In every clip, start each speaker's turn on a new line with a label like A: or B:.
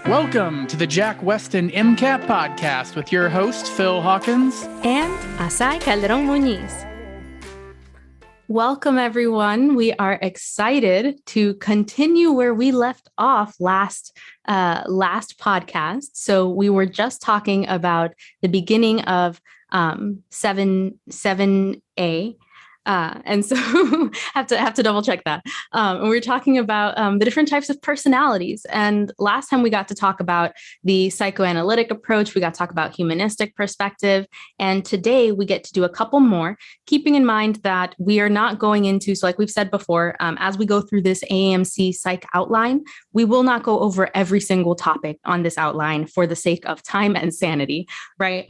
A: Welcome to the Jack Westin MCAT podcast with your host, Phil Hawkins.
B: And Azaii Muñiz. Welcome, everyone. We are excited to continue where we left off last podcast. So we were just talking about the beginning of 7A. And so have to double check that. And we were talking about the different types of personalities. And last time we got to talk about the psychoanalytic approach. We got to talk about humanistic perspective. And today we get to do a couple more, keeping in mind that we are not going into, so like we've said before, as we go through this AAMC Psych outline, we will not go over every single topic on this outline for the sake of time and sanity, right?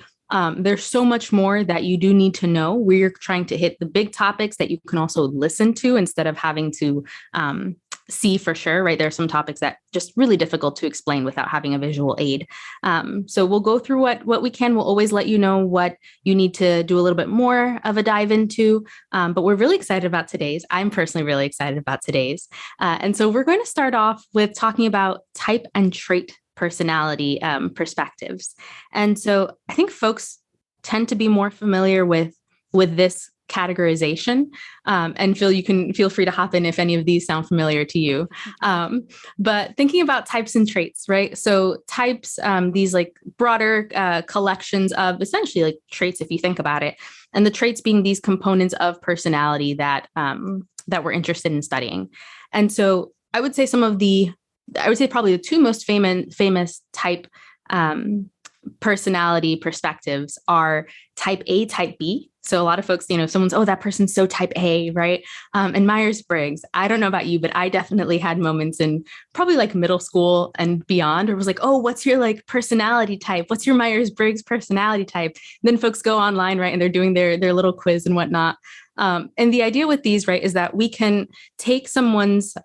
B: There's so much more that you do need to know. We're trying to hit the big topics that you can also listen to instead of having to see for sure, right? There are some topics that just really difficult to explain without having a visual aid. So we'll go through what we can. We'll always let you know what you need to do a little bit more of a dive into. But we're really excited about today's. I'm personally really excited about today's. And so we're going to start off with talking about type and trait personality perspectives. And so I think folks tend to be more familiar with this categorization. And Phil, you can feel free to hop in if any of these sound familiar to you. But thinking about types and traits, right? So types, these like broader collections of essentially like traits, if you think about it, and the traits being these components of personality that we're interested in studying. And so I would say probably the two most famous type personality perspectives are type A, type B. So a lot of folks, someone's, oh, that person's so type A, right? And Myers Briggs, I don't know about you, but I definitely had moments in probably like middle school and beyond, or was like, oh, what's your like personality type? What's your Myers Briggs personality type? And then folks go online, right? And they're doing their little quiz and whatnot. And the idea with these, right, is that we can take someone's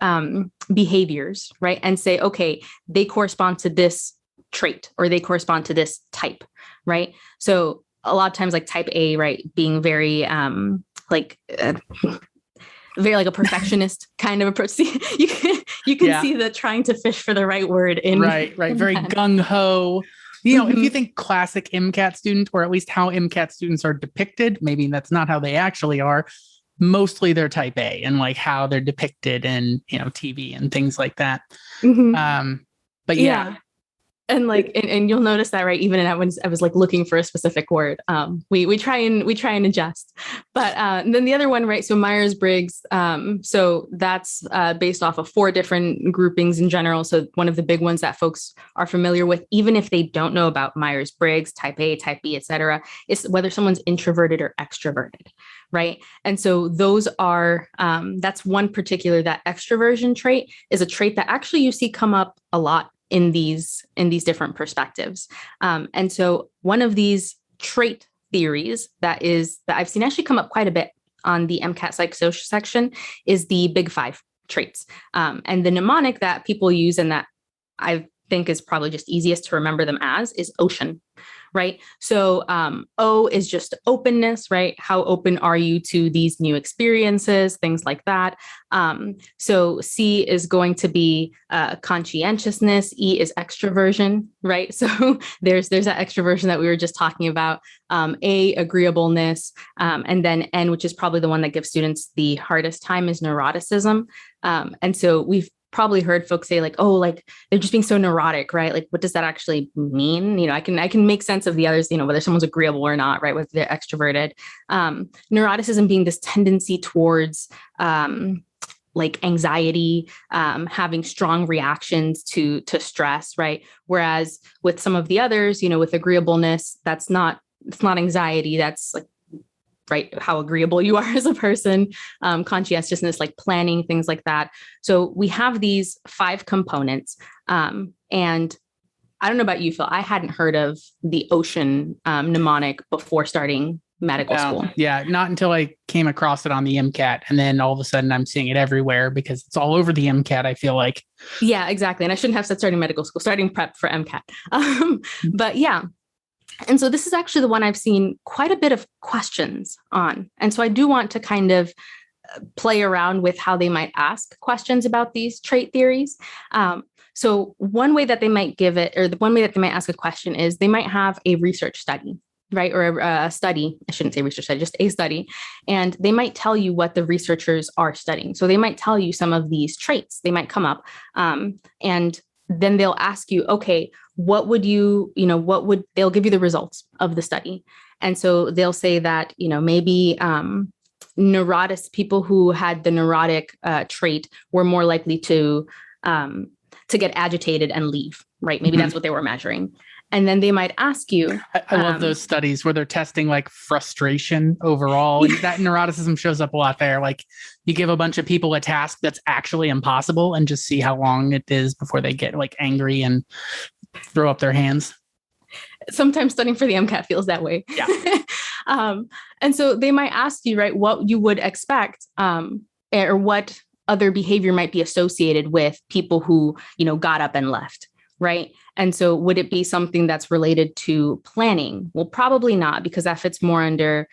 B: behaviors, right, and say, okay, they correspond to this trait or they correspond to this type, right? So a lot of times like type A, right, being very very like a perfectionist kind of approach. You can see the trying to fish for the right word in
A: right, very gung-ho. If you think classic MCAT student, or at least how MCAT students are depicted, maybe that's not how they actually are. Mostly they're type A and like how they're depicted in, TV and things like that.
B: Mm-hmm.
A: But yeah.
B: And like, and you'll notice that, right? Even I was like looking for a specific word. We try and adjust, but then the other one, right? So Myers Briggs. So that's based off of 4 different groupings in general. So one of the big ones that folks are familiar with, even if they don't know about Myers Briggs, type A, type B, et cetera, is whether someone's introverted or extroverted. Right. And so those are, that's one particular, that extroversion trait is a trait that actually you see come up a lot in these different perspectives. And so one of these trait theories that I've seen actually come up quite a bit on the MCAT psychosocial section is the big 5 traits. And the mnemonic that people use and that I think is probably just easiest to remember them as is ocean. Right. So O is just openness, right? How open are you to these new experiences, things like that. So C is going to be conscientiousness. E is extroversion, right? So there's that extroversion that we were just talking about. A, agreeableness, and then N, which is probably the one that gives students the hardest time, is neuroticism. And so we've probably heard folks say like, oh, like they're just being so neurotic, right? Like, what does that actually mean? I can make sense of the others, whether someone's agreeable or not, right? Whether they're extroverted. Neuroticism being this tendency towards like anxiety, having strong reactions to stress, right? Whereas with some of the others, with agreeableness, it's not anxiety, that's like, right, how agreeable you are as a person, conscientiousness, like planning, things like that. So we have these 5 components. And I don't know about you, Phil, I hadn't heard of the ocean mnemonic before starting medical school.
A: Yeah, not until I came across it on the MCAT. And then all of a sudden I'm seeing it everywhere because it's all over the MCAT, I feel like.
B: Yeah, exactly. And I shouldn't have said starting medical school, starting prep for MCAT. But yeah. And so this is actually the one I've seen quite a bit of questions on. And so I do want to kind of play around with how they might ask questions about these trait theories. So one way that they might give it, or the one way that they might ask a question is they might have a research study, right? Or a study, I shouldn't say research study, just a study. And they might tell you what the researchers are studying. So they might tell you some of these traits, they might come up, and then they'll ask you, okay, they'll give you the results of the study. And so they'll say that, maybe people who had the neurotic trait were more likely to get agitated and leave, right? Maybe that's what they were measuring. And then they might ask you.
A: I love those studies where they're testing like frustration overall. And that neuroticism shows up a lot there. Like you give a bunch of people a task that's actually impossible and just see how long it is before they get like angry and throw up their hands.
B: Sometimes studying for the MCAT feels that way.
A: Yeah.
B: And so they might ask you, right, what you would expect, or what other behavior might be associated with people who, got up and left, right? And so would it be something that's related to planning? Well, probably not, because that fits more under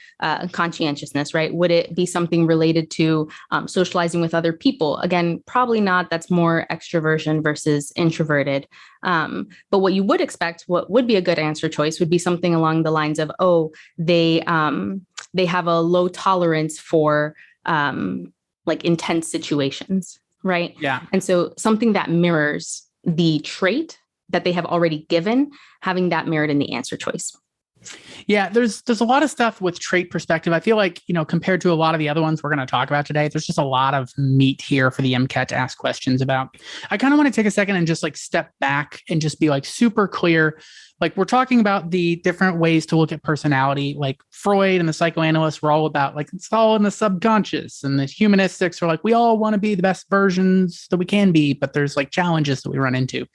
B: conscientiousness, right? Would it be something related to socializing with other people? Again, probably not. That's more extroversion versus introverted. But what you would expect, what would be a good answer choice would be something along the lines of, they have a low tolerance for like intense situations, right?
A: Yeah.
B: And so something that mirrors the trait that they have already given, having that mirrored in the answer choice.
A: Yeah, there's a lot of stuff with trait perspective. I feel like, compared to a lot of the other ones we're going to talk about today, there's just a lot of meat here for the MCAT to ask questions about. I kind of want to take a second and just like step back and just be like super clear. Like we're talking about the different ways to look at personality. Like Freud and the psychoanalysts were all about like, it's all in the subconscious, and the humanistics are like, we all want to be the best versions that we can be, but there's like challenges that we run into.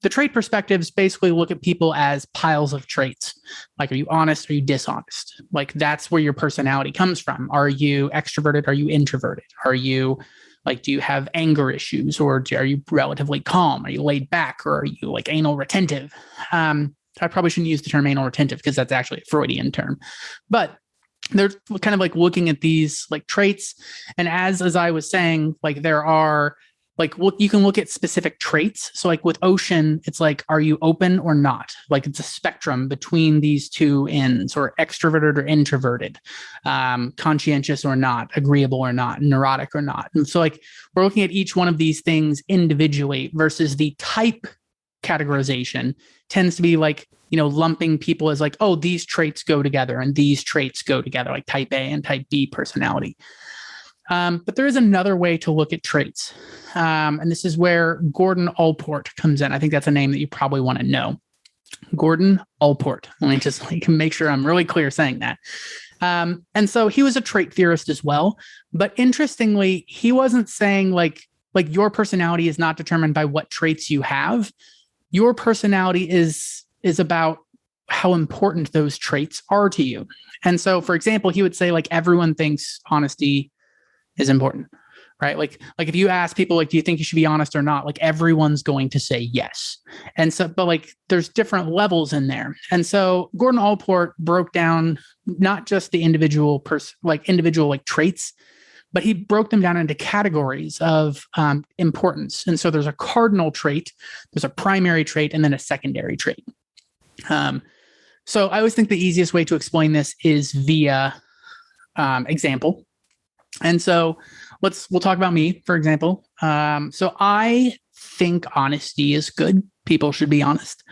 A: The trait perspectives basically look at people as piles of traits. Like, are you honest? Are you dishonest? Like, that's where your personality comes from. Are you extroverted? Are you introverted? Are you like, do you have anger issues, or are you relatively calm? Are you laid back, or are you like anal retentive? I probably shouldn't use the term anal retentive because that's actually a Freudian term, but they're kind of like looking at these like traits. And as I was saying, like there are like, you can look at specific traits. So like with Ocean, it's like, are you open or not? Like it's a spectrum between these two ends, or extroverted or introverted, conscientious or not, agreeable or not, neurotic or not. And so like we're looking at each one of these things individually versus the type categorization tends to be like, lumping people as like, oh, these traits go together and these traits go together, like type A and type B personality. But there is another way to look at traits. And this is where Gordon Allport comes in. I think that's a name that you probably want to know. Gordon Allport. Let me just make sure I'm really clear saying that. And so he was a trait theorist as well. But interestingly, he wasn't saying like your personality is not determined by what traits you have. Your personality is about how important those traits are to you. And so, for example, he would say like everyone thinks honesty is important, right? Like if you ask people, like, do you think you should be honest or not? Like everyone's going to say yes. And so, but like there's different levels in there. And so Gordon Allport broke down not just the individual traits, but he broke them down into categories of importance. And so there's a cardinal trait, there's a primary trait, and then a secondary trait. So I always think the easiest way to explain this is via example. And so we'll talk about me, for example. So I think honesty is good. People should be honest.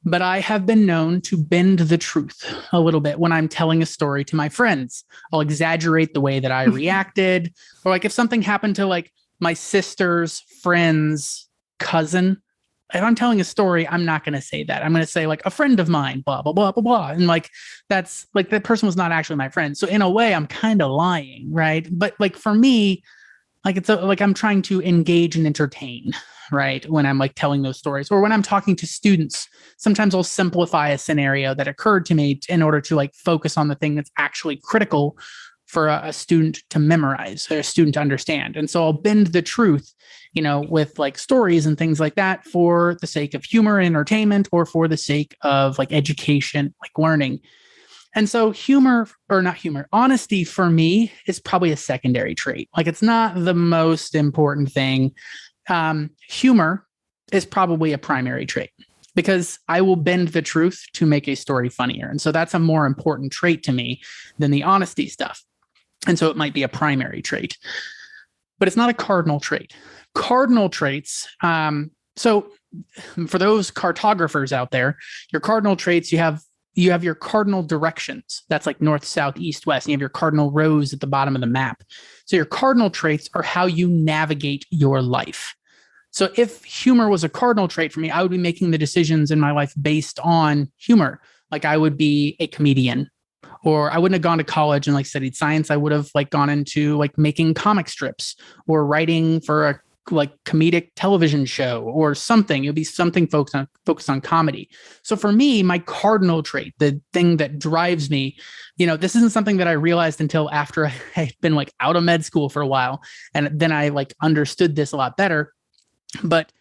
A: But I have been known to bend the truth a little bit when I'm telling a story to my friends. I'll exaggerate the way that I reacted. Or like if something happened to like my sister's friend's cousin, if I'm telling a story, I'm not going to say that. I'm going to say like a friend of mine, blah, blah, blah, blah, blah. And like, that's like that person was not actually my friend. So in a way, I'm kind of lying, right? But like for me, like it's like I'm trying to engage and entertain, right? When I'm like telling those stories, or when I'm talking to students, sometimes I'll simplify a scenario that occurred to me in order to like focus on the thing that's actually critical for a student to memorize, or a student to understand. And so I'll bend the truth, with like stories and things like that for the sake of humor and entertainment, or for the sake of like education, like learning. And so honesty for me is probably a secondary trait. Like it's not the most important thing. Humor is probably a primary trait because I will bend the truth to make a story funnier. And so that's a more important trait to me than the honesty stuff. And so it might be a primary trait, but it's not a cardinal trait. Cardinal traits. So for those cartographers out there, your cardinal traits, you have your cardinal directions. That's like north, south, east, west. And you have your cardinal rows at the bottom of the map. So your cardinal traits are how you navigate your life. So if humor was a cardinal trait for me, I would be making the decisions in my life based on humor. Like I would be a comedian, or I wouldn't have gone to college and like studied science. I would have like gone into like making comic strips or writing for a like comedic television show or something. It would be something focused on comedy. So for me, my cardinal trait, the thing that drives me, this isn't something that I realized until after I had been like out of med school for a while. And then I like understood this a lot better. But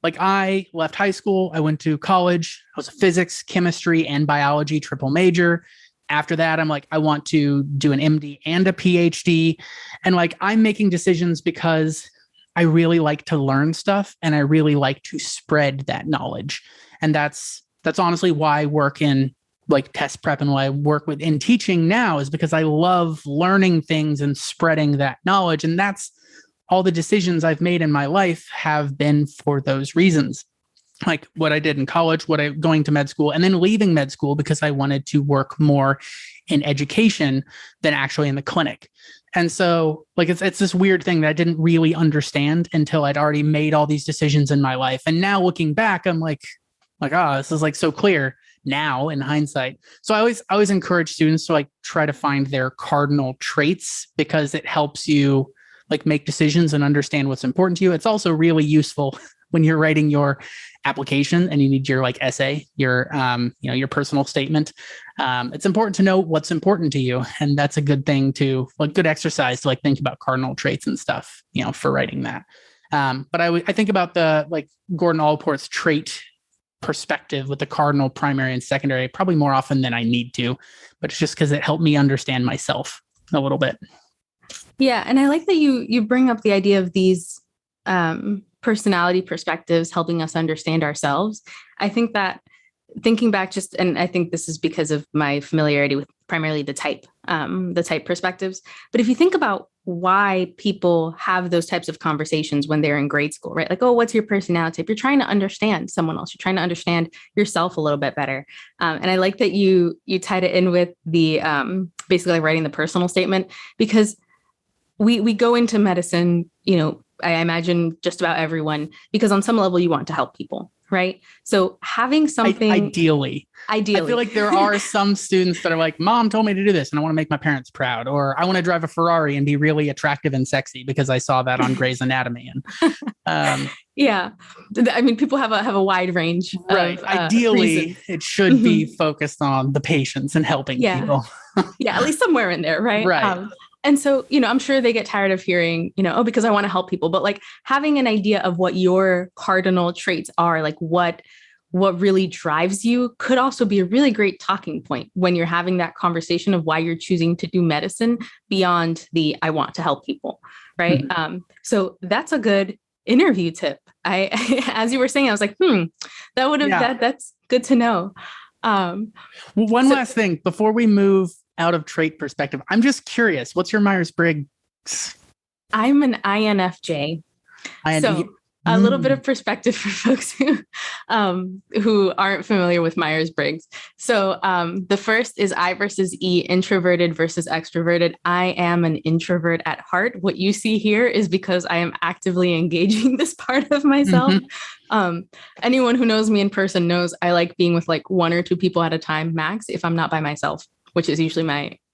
A: like I left high school, I went to college, I was a physics, chemistry, and biology triple major. After that, I'm like, I want to do an MD and a PhD. And like, I'm making decisions because I really like to learn stuff and I really like to spread that knowledge. And that's honestly why I work in like test prep and why I work in teaching now is because I love learning things and spreading that knowledge. And that's all the decisions I've made in my life have been for those reasons. Like what I did in college, going to med school and then leaving med school because I wanted to work more in education than actually in the clinic. And so like, it's this weird thing that I didn't really understand until I'd already made all these decisions in my life. And now looking back, I'm like, this is like so clear now in hindsight. So I always encourage students to like try to find their cardinal traits because it helps you like make decisions and understand what's important to you. It's also really useful when you're writing your application and you need your like essay, your personal statement. It's important to know what's important to you. And that's a good thing to like good exercise to like think about cardinal traits and stuff, for writing that. But I think about the like Gordon Allport's trait perspective with the cardinal, primary, and secondary probably more often than I need to, but it's just because it helped me understand myself a little bit.
B: Yeah. And I like that you bring up the idea of these personality perspectives helping us understand ourselves. I think that thinking back and I think this is because of my familiarity with primarily the type perspectives. But if you think about why people have those types of conversations when they're in grade school, right? Like, oh, what's your personality type? You're trying to understand someone else. You're trying to understand yourself a little bit better. And I like that you tied it in with the basically like writing the personal statement, because we go into medicine, I imagine just about everyone, because on some level you want to help people, right? So having something
A: ideally, I feel like there are some students that are like, Mom told me to do this and I want to make my parents proud, or I want to drive a Ferrari and be really attractive and sexy because I saw that on Grey's Anatomy. And
B: yeah, I mean, people have a wide range,
A: right? Ideally, reasons. It should be focused on the patients and helping people.
B: Yeah, at least somewhere in there, right?
A: Right.
B: And so, I'm sure they get tired of hearing, because I want to help people, but like having an idea of what your cardinal traits are, like what really drives you could also be a really great talking point when you're having that conversation of why you're choosing to do medicine beyond the, I want to help people. Right. Mm-hmm. So that's a good interview tip. As you were saying, I was like, that's good to know.
A: One last thing before we move out of trait perspective, I'm just curious, what's your Myers Briggs?
B: I'm an INFJ. So a little bit of perspective for folks who aren't familiar with Myers Briggs. So the first is I versus E, introverted versus extroverted. I am an introvert at heart. What you see here is because I am actively engaging this part of myself. Mm-hmm. Anyone who knows me in person knows I like being with like one or two people at a time max if I'm not by myself, which is usually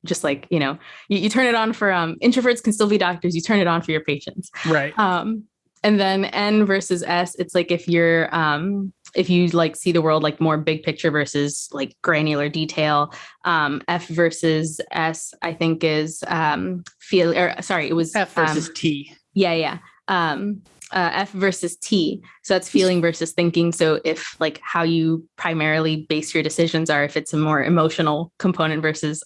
B: you turn it on for introverts can still be doctors. You turn it on for your patients.
A: Right.
B: And then N versus S, it's like if you like see the world like more big picture versus like granular detail. F versus S, I think is it was
A: F versus T.
B: Yeah. F versus T. So that's feeling versus thinking. So if like how you primarily base your decisions are, if it's a more emotional component versus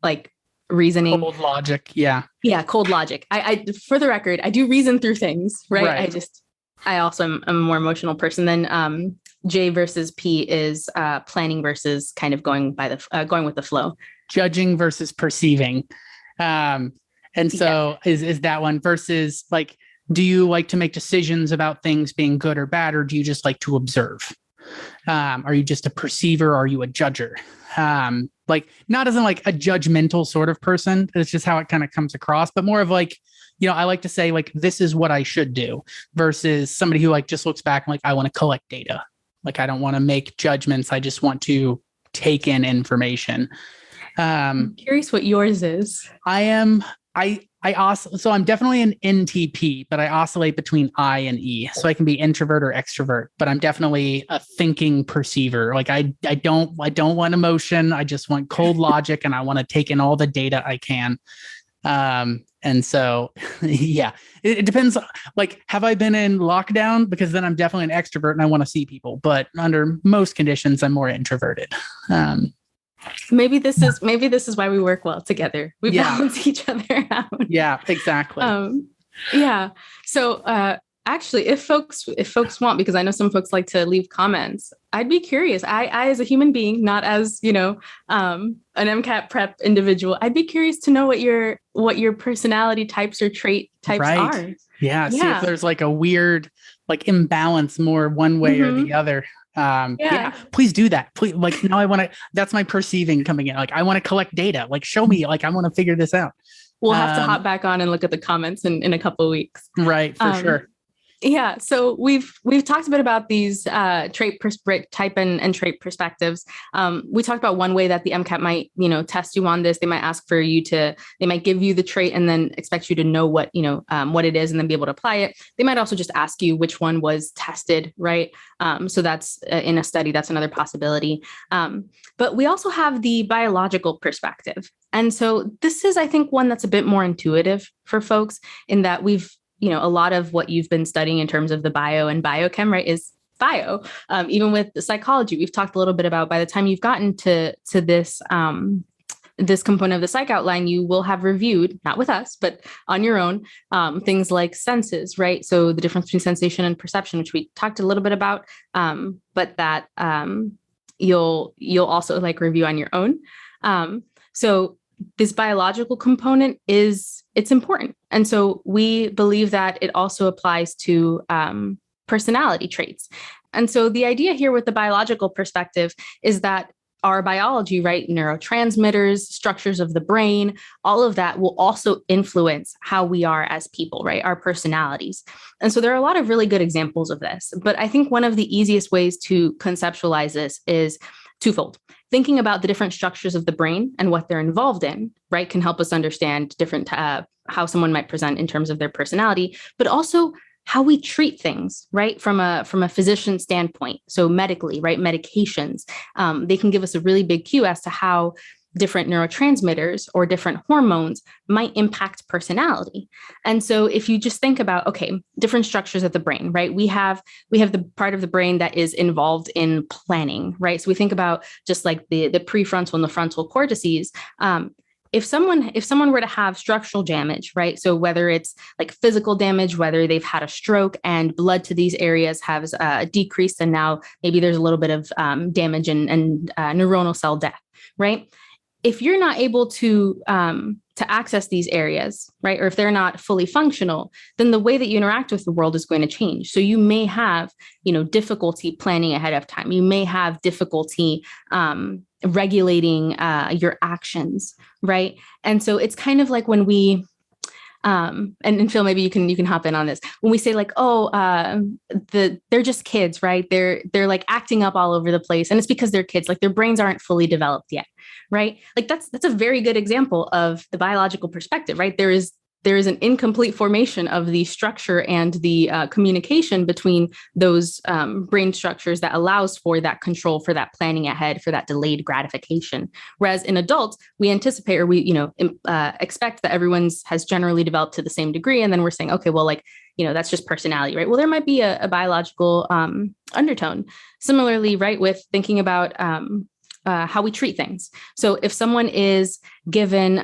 B: like reasoning.
A: Cold logic. Yeah.
B: Yeah. Cold logic. I for the record, I do reason through things, right? I also am a more emotional person. Then J versus P is planning versus kind of going with the flow.
A: Judging versus perceiving. And so is that one versus like, do you like to make decisions about things being good or bad, or do you just like to observe? Are you just a perceiver? Or are you a judger? Like not as in like a judgmental sort of person. It's just how it kind of comes across, but more of like, I like to say like, this is what I should do versus somebody who like just looks back and like, I want to collect data. Like, I don't want to make judgments. I just want to take in information.
B: I'm curious what yours is.
A: So I'm definitely an NTP, but I oscillate between I and E. So I can be introvert or extrovert, but I'm definitely a thinking perceiver. Like I don't want emotion. I just want cold logic, and I want to take in all the data I can. And so, yeah, it depends. Like, have I been in lockdown? Because then I'm definitely an extrovert and I want to see people, but under most conditions, I'm more introverted.
B: Maybe this is why we work well together. We balance each other out.
A: Yeah, exactly.
B: Yeah. So, actually, if folks want, because I know some folks like to leave comments, I'd be curious. I as a human being, not as, an MCAT prep individual, I'd be curious to know what your personality types or trait types are.
A: Yeah. See if there's like a weird, like imbalance more one way or the other. Please do that. Please. Like now that's my perceiving coming in. Like, I want to collect data, like show me, like, I want to figure this out.
B: We'll have to hop back on and look at the comments in a couple of weeks.
A: Right. For sure.
B: Yeah. So we've talked a bit about these type and trait perspectives. We talked about one way that the MCAT might, test you on this. They might ask for you they might give you the trait and then expect you to know what it is and then be able to apply it. They might also just ask you which one was tested, right? So that's in a study, that's another possibility. But we also have the biological perspective. And so this is, I think, one that's a bit more intuitive for folks in that we've, a lot of what you've been studying in terms of the bio and biochem, right, is bio. Even with the psychology, we've talked a little bit about by the time you've gotten to this, this component of the psych outline, you will have reviewed, not with us, but on your own, things like senses, right? So the difference between sensation and perception, which we talked a little bit about, but that you'll also like review on your own. So this biological component it's important. And so we believe that it also applies to personality traits. And so the idea here with the biological perspective is that our biology, right, neurotransmitters, structures of the brain, all of that will also influence how we are as people, right, our personalities. And so there are a lot of really good examples of this. But I think one of the easiest ways to conceptualize this is twofold. Thinking about the different structures of the brain and what they're involved in, right, can help us understand different how someone might present in terms of their personality, but also how we treat things, right, from a physician standpoint. So medically, right, medications, they can give us a really big cue as to how different neurotransmitters or different hormones might impact personality. And so if you just think about, okay, different structures of the brain, right? We have the part of the brain that is involved in planning, right? So we think about just like the prefrontal and the frontal cortices. If someone were to have structural damage, right? So whether it's like physical damage, whether they've had a stroke and blood to these areas has decreased, and now maybe there's a little bit of damage and neuronal cell death, right? If you're not able to access these areas, right, or if they're not fully functional, then the way that you interact with the world is going to change. So you may have, difficulty planning ahead of time. You may have difficulty regulating your actions, right? And so it's kind of like when we, and Phil, maybe you can hop in on this. When we say like, they're just kids, right? They're like acting up all over the place, and it's because they're kids. Like their brains aren't fully developed yet, right? Like that's a very good example of the biological perspective, right? There is an incomplete formation of the structure and the communication between those brain structures that allows for that control, for that planning ahead, for that delayed gratification. Whereas in adults, we anticipate or we expect that everyone's has generally developed to the same degree. And then we're saying, okay, well, like, that's just personality, right? Well, there might be a biological undertone. Similarly, right, with thinking about how we treat things. So if someone is given,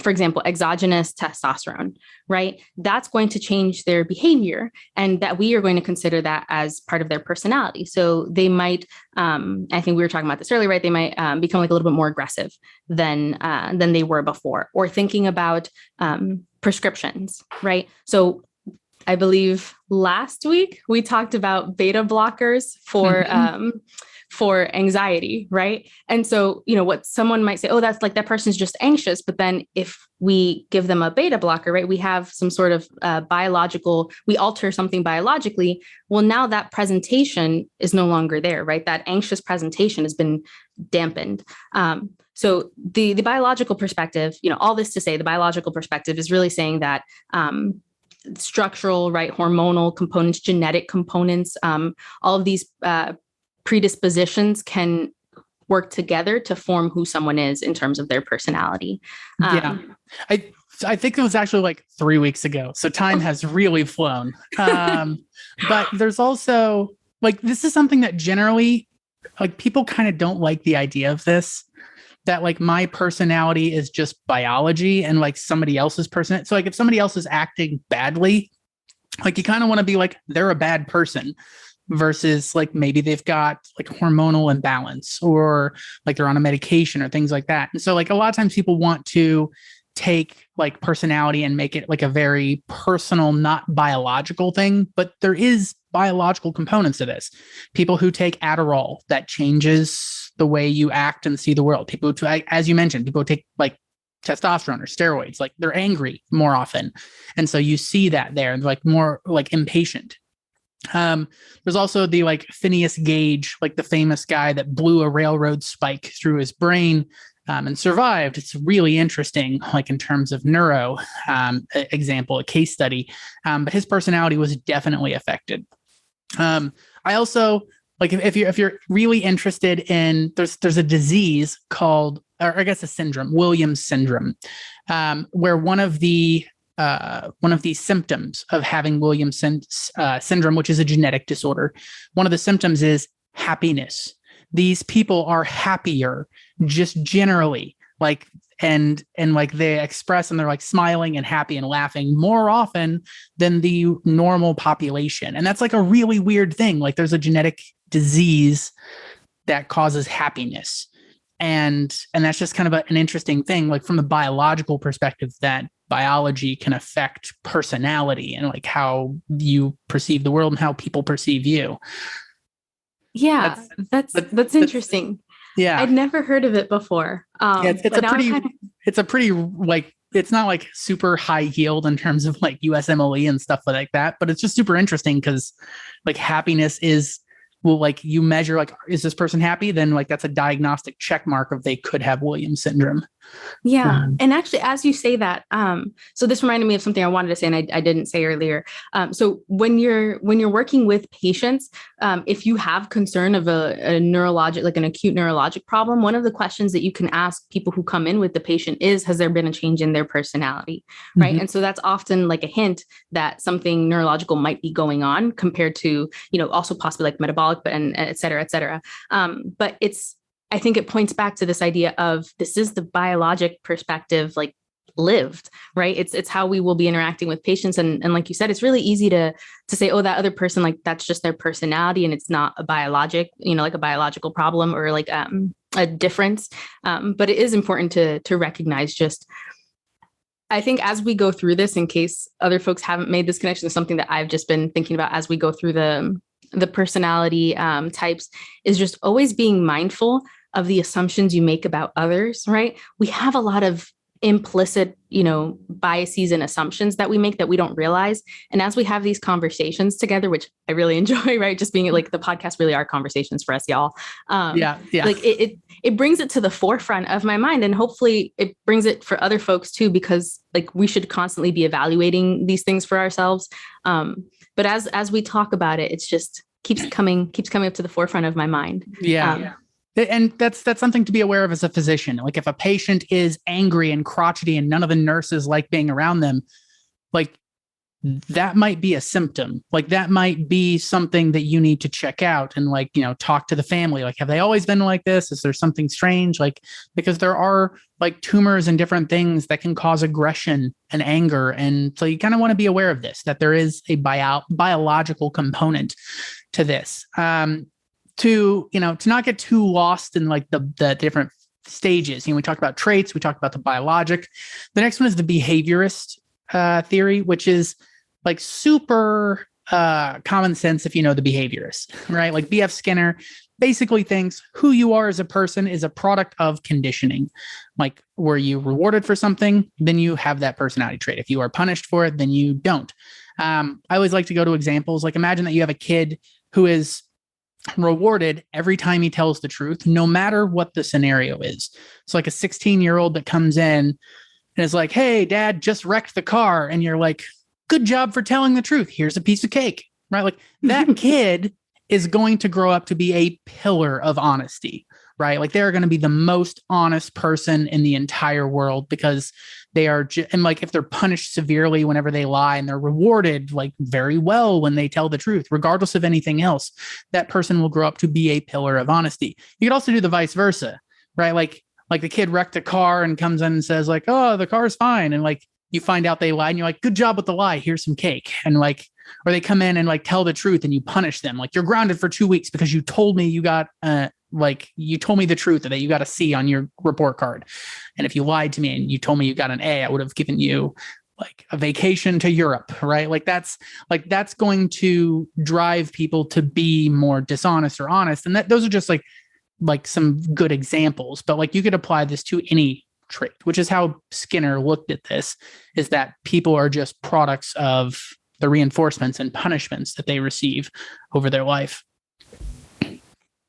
B: for example, exogenous testosterone, right, that's going to change their behavior, and that we are going to consider that as part of their personality. So they might, I think we were talking about this earlier, right? They might become like a little bit more aggressive than they were before. Or thinking about prescriptions, right? So I believe last week we talked about beta blockers for anxiety, right? And so, what someone might say, oh, that's like that person's just anxious. But then if we give them a beta blocker, right, we have some sort of we alter something biologically. Well, now that presentation is no longer there, right? That anxious presentation has been dampened. So the biological perspective, all this to say, the biological perspective is really saying that structural, right, hormonal components, genetic components, all of these predispositions can work together to form who someone is in terms of their personality.
A: I think it was actually like 3 weeks ago. So time has really flown. But there's also like, this is something that generally like people kind of don't like the idea of this, that like my personality is just biology and like somebody else's person. So like if somebody else is acting badly, like you kind of want to be like, they're a bad person. Versus like maybe they've got like hormonal imbalance or like they're on a medication or things like that. And so like a lot of times people want to take like personality and make it like a very personal, not biological thing, but there is biological components to this. People who take Adderall, that changes the way you act and see the world. People who, as you mentioned, people who take like testosterone or steroids, like they're angry more often. And so you see that there and like more like impatient. There's also the like Phineas Gage, like the famous guy that blew a railroad spike through his brain and survived. It's really interesting, like in terms of neuro example, a case study. But his personality was definitely affected. I also like if you're really interested in there's a disease called, or I guess a syndrome, Williams syndrome, where one of these symptoms of having Williams syndrome, which is a genetic disorder, one of the symptoms is happiness. These people are happier just generally, like, and like they express and they're like smiling and happy and laughing more often than the normal population. And that's like a really weird thing. Like there's a genetic disease that causes happiness. And that's just kind of an interesting thing, like from the biological perspective, that biology can affect personality and like how you perceive the world and how people perceive you.
B: Yeah, that's interesting.
A: Yeah,
B: I'd never heard of it before.
A: It's a pretty like, it's not like super high yield in terms of like USMLE and stuff like that, but it's just super interesting because like happiness is, well, like you measure like, is this person happy? Then like that's a diagnostic check mark of they could have Williams syndrome.
B: Yeah. And actually, as you say that, so this reminded me of something I wanted to say and I didn't say earlier. So when you're working with patients, if you have concern of a neurologic, like an acute neurologic problem, one of the questions that you can ask people who come in with the patient is, has there been a change in their personality? Right. Mm-hmm. And so that's often like a hint that something neurological might be going on compared to, also possibly like metabolic, but and et cetera, et cetera. But I think it points back to this idea of this is the biologic perspective, like lived, right? It's how we will be interacting with patients. And like you said, it's really easy to say, oh, that other person, like that's just their personality and it's not a biologic, like a biological problem or like a difference. But it is important to recognize just, I think as we go through this, in case other folks haven't made this connection, is something that I've just been thinking about as we go through the personality types, is just always being mindful of the assumptions you make about others, right? We have a lot of implicit, biases and assumptions that we make that we don't realize. And as we have these conversations together, which I really enjoy, right? Just being like the podcast really are conversations for us, y'all. Yeah. Like it brings it to the forefront of my mind, and hopefully it brings it for other folks too, because like we should constantly be evaluating these things for ourselves. But as we talk about it, it's just keeps coming up to the forefront of my mind.
A: Yeah. And that's something to be aware of as a physician. Like if a patient is angry and crotchety and none of the nurses like being around them, like that might be a symptom. Like that might be something that you need to check out and like, talk to the family. Like, have they always been like this? Is there something strange? Like, because there are like tumors and different things that can cause aggression and anger. And so you kind of want to be aware of this, that there is a biological component to this. To not get too lost in like the different stages. We talked about traits, we talked about the biologic. The next one is the behaviorist theory, which is like super common sense if you know the behaviorist, right? Like B.F. Skinner basically thinks who you are as a person is a product of conditioning. Like, were you rewarded for something, then you have that personality trait. If you are punished for it, then you don't. I always like to go to examples. Like, imagine that you have a kid who is rewarded every time he tells the truth, no matter what the scenario is. It's like a 16-year-old that comes in and is like, hey, dad just wrecked the car. And you're like, good job for telling the truth. Here's a piece of cake, right? Like that kid is going to grow up to be a pillar of honesty, right? Like they're going to be the most honest person in the entire world because they are, and like if they're punished severely whenever they lie and they're rewarded like very well when they tell the truth, regardless of anything else, that person will grow up to be a pillar of honesty. You could also do the vice versa, right? Like the kid wrecked a car and comes in and says like, oh, the car's fine. And like, you find out they lied and you're like, good job with the lie. Here's some cake. And like, or they come in and like tell the truth and you punish them. Like you're grounded for 2 weeks because you told me you got, you told me the truth that you got a C on your report card. And if you lied to me and you told me you got an A, I would have given you like a vacation to Europe, right? Like that's going to drive people to be more dishonest or honest. And those are just like some good examples, but like you could apply this to any trait, which is how Skinner looked at this, is that people are just products of the reinforcements and punishments that they receive over their life.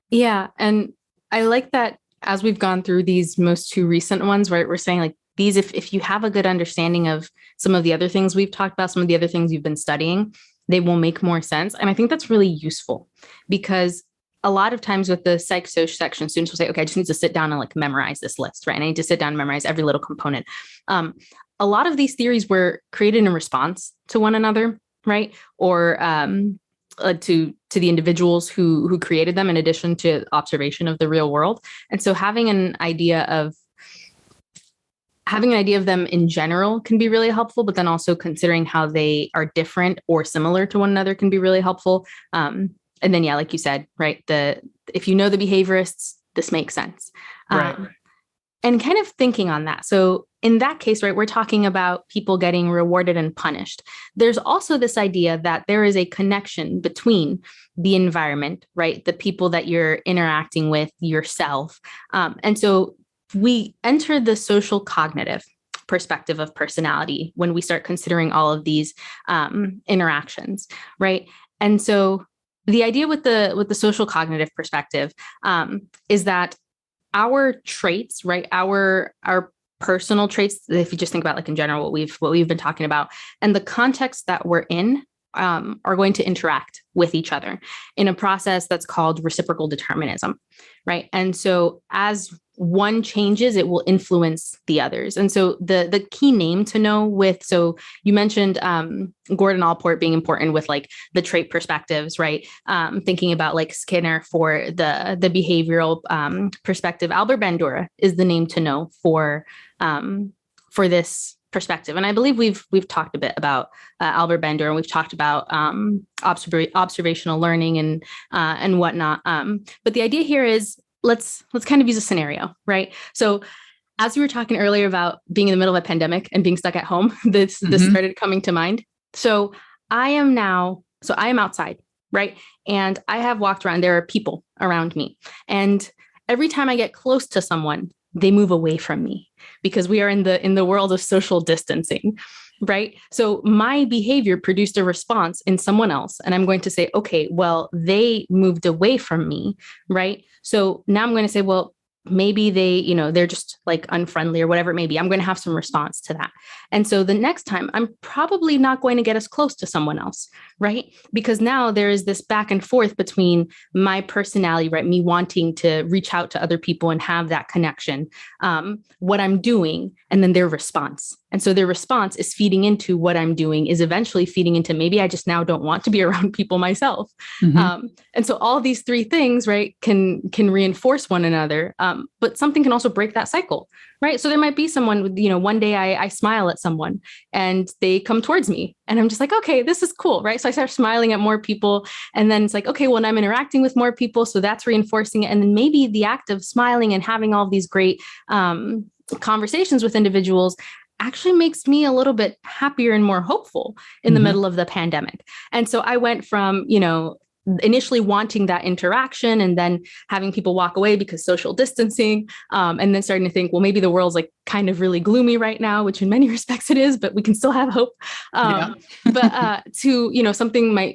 B: Yeah. And I like that as we've gone through these most two recent ones, right, we're saying like these, if you have a good understanding of some of the other things we've talked about, some of the other things you've been studying, they will make more sense. And I think that's really useful because a lot of times with the psych social section, students will say, okay, I just need to sit down and like memorize this list, right? And I need to sit down and memorize every little component. A lot of these theories were created in response to one another, right? Or to the individuals who created them in addition to observation of the real world. And so having an idea of them in general can be really helpful, but then also considering how they are different or similar to one another can be really helpful. And then, yeah, like you said, right, if you know the behaviorists, this makes sense.
A: Right.
B: And kind of thinking on that. So in that case, right, we're talking about people getting rewarded and punished. There's also this idea that there is a connection between the environment, right, the people that you're interacting with, yourself. And so we enter the social cognitive perspective of personality when we start considering all of these interactions, right? And so the idea with the social cognitive perspective is that our traits, right, our personal traits, if you just think about like in general what we've been talking about, and the context that we're in are going to interact with each other in a process that's called reciprocal determinism, right? And so as one changes, it will influence the others. And so the key name to know so you mentioned Gordon Allport being important with like the trait perspectives, right? Thinking about like Skinner for the behavioral perspective. Albert Bandura is the name to know for this perspective. And I believe we've talked a bit about Albert Bandura, and we've talked about observational learning and whatnot. But the idea here is let's kind of use a scenario, right? So as we were talking earlier about being in the middle of a pandemic and being stuck at home, this started coming to mind. So I am outside, right? And I have walked around, there are people around me. And every time I get close to someone, they move away from me because we are in the world of social distancing, right? So my behavior produced a response in someone else. And I'm going to say, okay, well, they moved away from me, right? So now I'm going to say, well, maybe they're just like unfriendly or whatever it may be. I'm going to have some response to that. And so the next time I'm probably not going to get as close to someone else, right? Because now there is this back and forth between my personality, right? Me wanting to reach out to other people and have that connection, what I'm doing, and then their response, And so their response is feeding into what I'm doing, is eventually feeding into maybe I just now don't want to be around people myself. And so all these three things, right, can reinforce one another. But something can also break that cycle, right? So there might be someone, one day I smile at someone and they come towards me and I'm just like, okay, this is cool, right? So I start smiling at more people. And then it's like, okay, well, I'm interacting with more people. So that's reinforcing it. And then maybe the act of smiling and having all these great conversations with individuals actually makes me a little bit happier and more hopeful in the middle of the pandemic. And so I went from, initially wanting that interaction and then having people walk away because social distancing, and then starting to think, well, maybe the world's like kind of really gloomy right now, which in many respects it is, but we can still have hope. But to, something might,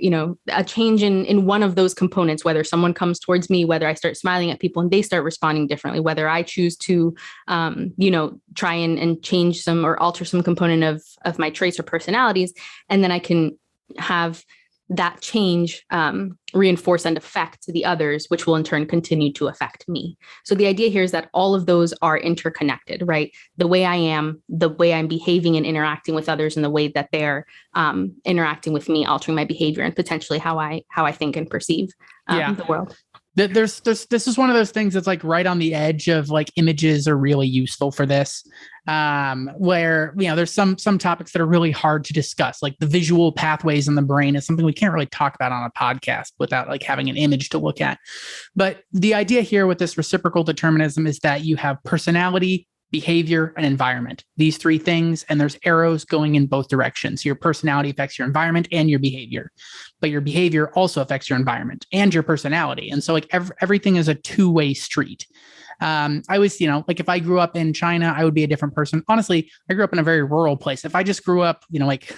B: a change in one of those components, whether someone comes towards me, whether I start smiling at people and they start responding differently, whether I choose to, try and change some or alter some component of my traits or personalities, and then I can have that change reinforce and affect the others, which will in turn continue to affect me. So the idea here is that all of those are interconnected, right? The way I am, the way I'm behaving and interacting with others, and the way that they're interacting with me, altering my behavior and potentially how I think and perceive the world.
A: This is one of those things that's like right on the edge of like images are really useful for this, where, there's some topics that are really hard to discuss, like the visual pathways in the brain is something we can't really talk about on a podcast without like having an image to look at. But the idea here with this reciprocal determinism is that you have personality, behavior, and environment, these three things, and there's arrows going in both directions. Your personality affects your environment and your behavior, but your behavior also affects your environment and your personality. And so like everything is a two-way street. I always, like if I grew up in China, I would be a different person. Honestly, I grew up in a very rural place. If I just grew up, like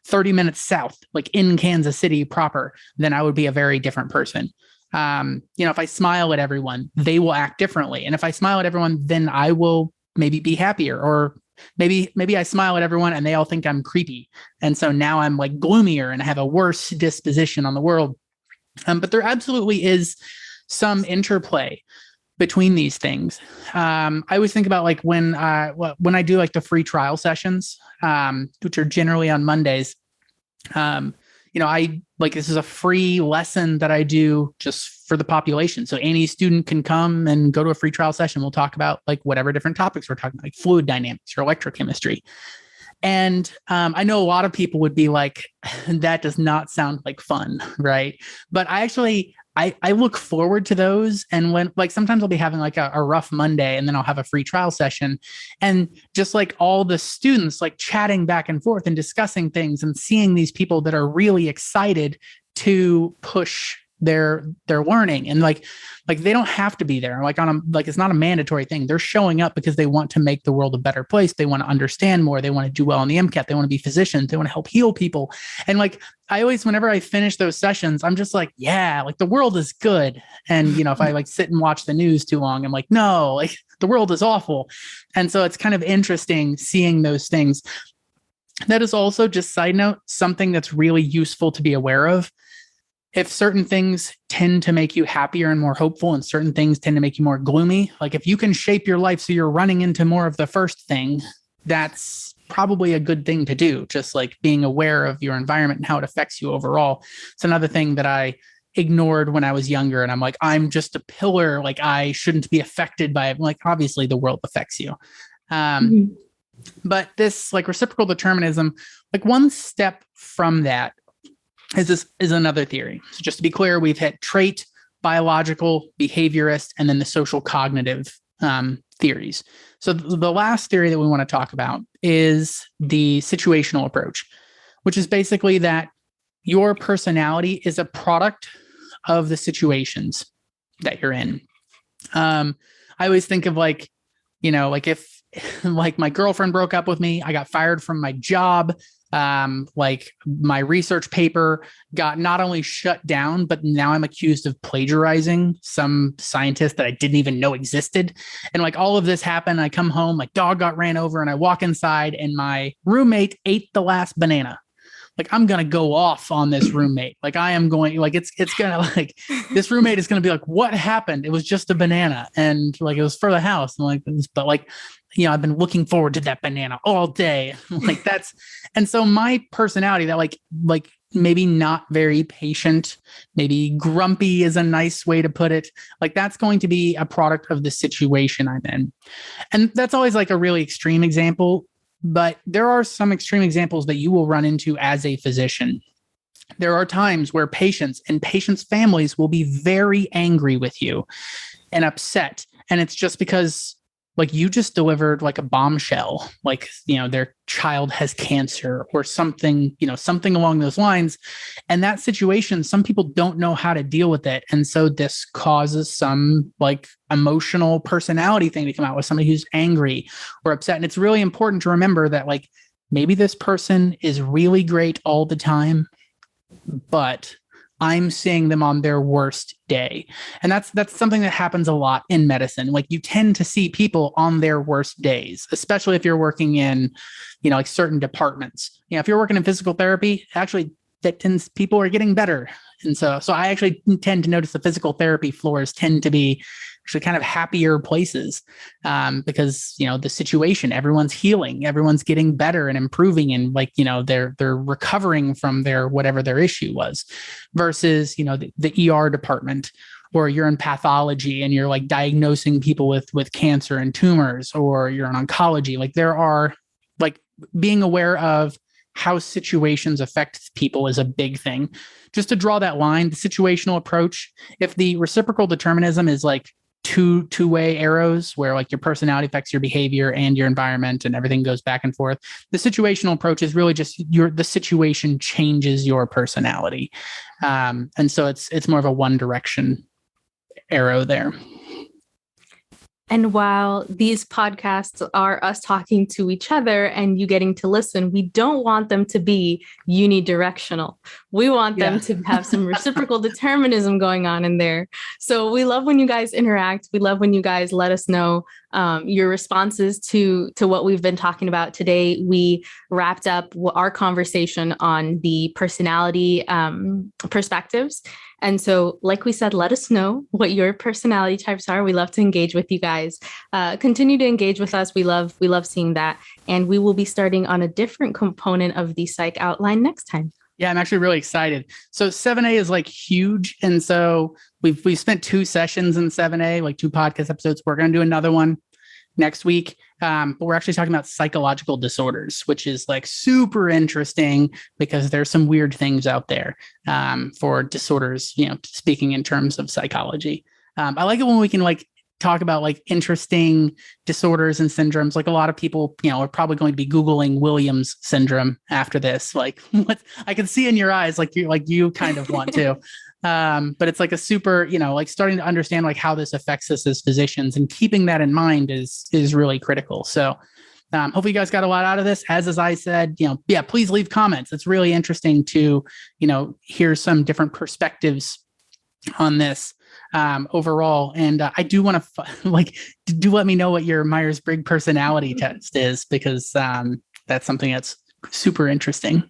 A: 30 minutes south, like in Kansas City proper, then I would be a very different person. If I smile at everyone, they will act differently. And if I smile at everyone, then I will maybe be happier, or maybe I smile at everyone and they all think I'm creepy. And so now I'm like gloomier and I have a worse disposition on the world. But there absolutely is some interplay between these things. I always think about like when I do like the free trial sessions, which are generally on Mondays, I like, this is a free lesson that I do just for the population. So any student can come and go to a free trial session. We'll talk about like whatever different topics we're talking about, like fluid dynamics or electrochemistry. And I know a lot of people would be like, that does not sound like fun, right? But I look forward to those. And when like sometimes I'll be having like a rough Monday and then I'll have a free trial session, and just like all the students like chatting back and forth and discussing things and seeing these people that are really excited to push their learning, and like they don't have to be there, like it's not a mandatory thing. They're showing up because they want to make the world a better place. They want to understand more. They want to do well on the MCAT. They want to be physicians. They want to help heal people. And like I always, whenever I finish those sessions, I'm just like, yeah, like the world is good. And if I like sit and watch the news too long, I'm like, no, like the world is awful. And so it's kind of interesting seeing those things. That is also, just side note, something that's really useful to be aware of. If certain things tend to make you happier and more hopeful, and certain things tend to make you more gloomy, like if you can shape your life so you're running into more of the first thing, that's probably a good thing to do. Just like being aware of your environment and how it affects you overall. It's another thing that I ignored when I was younger. And I'm like, I'm just a pillar. Like I shouldn't be affected by it. Like obviously the world affects you. But this like reciprocal determinism, like one step from that is another theory. So just to be clear, we've hit trait, biological, behaviorist, and then the social cognitive theories. So the last theory that we want to talk about is the situational approach, which is basically that your personality is a product of the situations that you're in. I always think of like, like if like my girlfriend broke up with me, I got fired from my job. Like my research paper got not only shut down, but now I'm accused of plagiarizing some scientist that I didn't even know existed. And like all of this happened. I come home, my dog got ran over, and I walk inside and my roommate ate the last banana. like, I'm going to go off on this roommate. Like I am going, like, it's going to like, this roommate is going to be like, what happened? It was just a banana. And like, it was for the house. And like, but like, I've been looking forward to that banana all day. Like that's, and so my personality that like maybe not very patient, maybe grumpy is a nice way to put it. Like that's going to be a product of the situation I'm in. And that's always like a really extreme example, but there are some extreme examples that you will run into as a physician. There are times where patients and patients' families will be very angry with you and upset. And it's just because like you just delivered like a bombshell, like, their child has cancer or something, something along those lines. And that situation, some people don't know how to deal with it. And so this causes some like emotional personality thing to come out with somebody who's angry or upset. And it's really important to remember that like maybe this person is really great all the time, but I'm seeing them on their worst day. And that's something that happens a lot in medicine. Like you tend to see people on their worst days, especially if you're working in, like certain departments. If you're working in physical therapy, actually that tends, people are getting better. And so I actually tend to notice the physical therapy floors tend to be actually kind of happier places because, the situation, everyone's healing, everyone's getting better and improving and like, they're recovering from their, whatever their issue was versus, the ER department, or you're in pathology and you're like diagnosing people with cancer and tumors, or you're in oncology. Like there are like being aware of how situations affect people is a big thing. Just to draw that line, the situational approach, if the reciprocal determinism is like two-way arrows where like your personality affects your behavior and your environment and everything goes back and forth, the situational approach is really just the situation changes your personality. And so it's more of a one direction arrow there.
B: And while these podcasts are us talking to each other and you getting to listen, we don't want them to be unidirectional. We want them to have some reciprocal determinism going on in there. So we love when you guys interact. We love when you guys let us know your responses to what we've been talking about today. We wrapped up our conversation on the personality perspectives. And so, like we said, let us know what your personality types are. We love to engage with you guys. Continue to engage with us. We love seeing that. And we will be starting on a different component of the psych outline next time.
A: Yeah, I'm actually really excited. So 7A is like huge. And so we've spent 2 sessions in 7A, like 2 podcast episodes. We're going to do another one next week. But we're actually talking about psychological disorders, which is like super interesting because there's some weird things out there for disorders, speaking in terms of psychology. I like it when we can like talk about like interesting disorders and syndromes. Like a lot of people, are probably going to be Googling Williams syndrome after this. Like what I can see in your eyes, like you kind of want to. But it's like a super, like starting to understand like how this affects us as physicians, and keeping that in mind is really critical. So hopefully you guys got a lot out of this. As I said, please leave comments. It's really interesting to, hear some different perspectives on this overall. And I do want to do let me know what your Myers Briggs personality test is, because that's something that's super interesting.